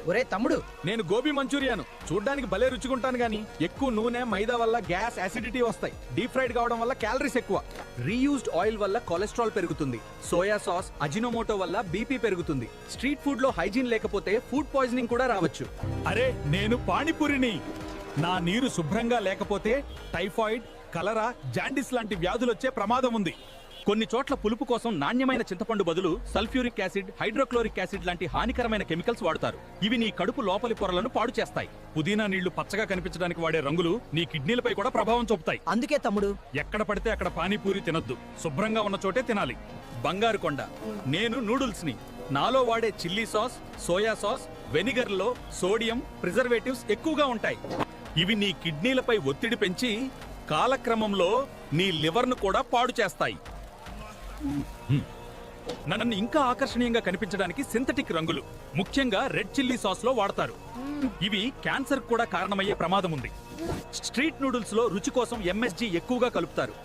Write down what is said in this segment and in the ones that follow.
ఒరే తమ్ముడు, నేను గోబీ మంచూరియాను చూడ్డానికి భలే రుచిగుంటాను గానీ ఎక్కువ నూనె మైదా వల్ల గ్యాస్ అసిడిటీ వస్తాయి. డీప్ ఫ్రైడ్ కావడం వల్ల క్యాలరీస్ ఎక్కువ. రీయూజ్డ్ ఆయిల్ వల్ల కొలెస్ట్రాల్ పెరుగుతుంది. సోయా సాస్, అజినోమోటో వల్ల బీపీ పెరుగుతుంది. స్ట్రీట్ ఫుడ్ లో హైజీన్ లేకపోతే ఫుడ్ పాయిజనింగ్ కూడా రావచ్చు. అరే నేను పానీపూరిని. నా నీరు శుభ్రంగా లేకపోతే టైఫాయిడ్, కలరా, జాండిస్ లాంటి వ్యాధులు వచ్చే ప్రమాదం ఉంది. కొన్ని చోట్ల పులుపు కోసం నాణ్యమైన చింతపండు బదులు సల్ఫ్యూరిక్ యాసిడ్, హైడ్రోక్లోరిక్ యాసిడ్ లాంటి హానికరమైన కెమికల్స్ వాడతారు. ఇవి నీ కడుపు లోపలి పొరలను పాడు చేస్తాయి. పుదీనా నీళ్లు పచ్చగా కనిపించడానికి వాడే రంగులు నీ కిడ్నీలపై కూడా ప్రభావం చూపుతాయి. అందుకే తమ్ముడు ఎక్కడ పడితే అక్కడ పానీపూరి తినొద్దు. శుభ్రంగా ఉన్న చోటే తినాలి. బంగారు కొండ, నేను నూడిల్స్ ని. నాలో వాడే chilli sauce, soya sauce, vinegar లో సోడియం, ప్రిజర్వేటివ్స్ ఎక్కువగా ఉంటాయి. ఇవి నీ కిడ్నీలపై ఒత్తిడి పెంచి కాలక్రమంలో నీ లివర్ను కూడా పాడు చేస్తాయి. నన్ను ఇంకా ఆకర్షణీయంగా కనిపించడానికి సింథటిక్ రంగులు, ముఖ్యంగా రెడ్ చిల్లీ సాస్ లో వాడతారు. ఇవి క్యాన్సర్ కూడా కారణమయ్యే ప్రమాదం ఉంది. స్ట్రీట్ నూడిల్స్ లో రుచి కోసం ఎంఎస్జీ ఎక్కువగా కలుపుతారు.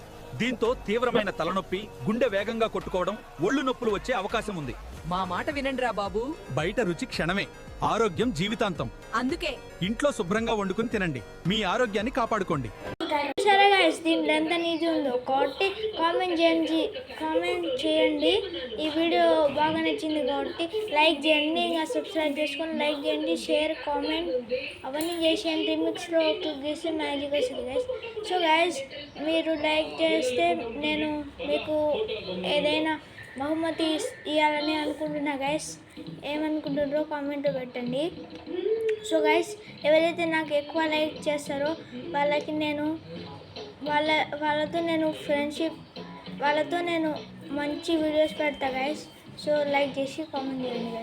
దీంతో తీవ్రమైన తలనొప్పి, గుండె వేగంగా కొట్టుకోవడం, ఒళ్ళు నొప్పులు వచ్చే అవకాశం ఉంది. మా మాట వినండిరా బాబు. బయట రుచి క్షణమే, ఆరోగ్యం జీవితాంతం. అందుకే ఇంట్లో శుభ్రంగా వండుకుని తినండి. మీ ఆరోగ్యాన్ని కాపాడుకోండి. సరే గైస్, దీంట్లో ఎంత నిధి ఉందో కాబట్టి కామెంట్ చేయండి. ఈ వీడియో బాగా నచ్చింది కాబట్టి లైక్ చేయండి, ఇంకా సబ్స్క్రైబ్ చేసుకొని లైక్ చేయండి, షేర్, కామెంట్ అవన్నీ చేసేయండి. రిమిక్స్లో క్లిక్ చేస్తే మ్యాజిక్ వస్తుంది గైస్. సో గైస్, మీరు లైక్ చేస్తే నేను మీకు ఏదైనా బహుమతి ఇవ్వాలని అనుకుంటున్నా గైస్. ఏమనుకుంటున్నారో కామెంట్ పెట్టండి. సో గైస్, ఎవరైతే నాకు ఎక్కువ లైక్ చేస్తారో వాళ్ళకి నేను వాళ్ళతో నేను ఫ్రెండ్షిప్, వాళ్ళతో నేను మంచి వీడియోస్ పెడతా గైస్. సో లైక్ చేసి కామెంట్ చేయండి గైస్.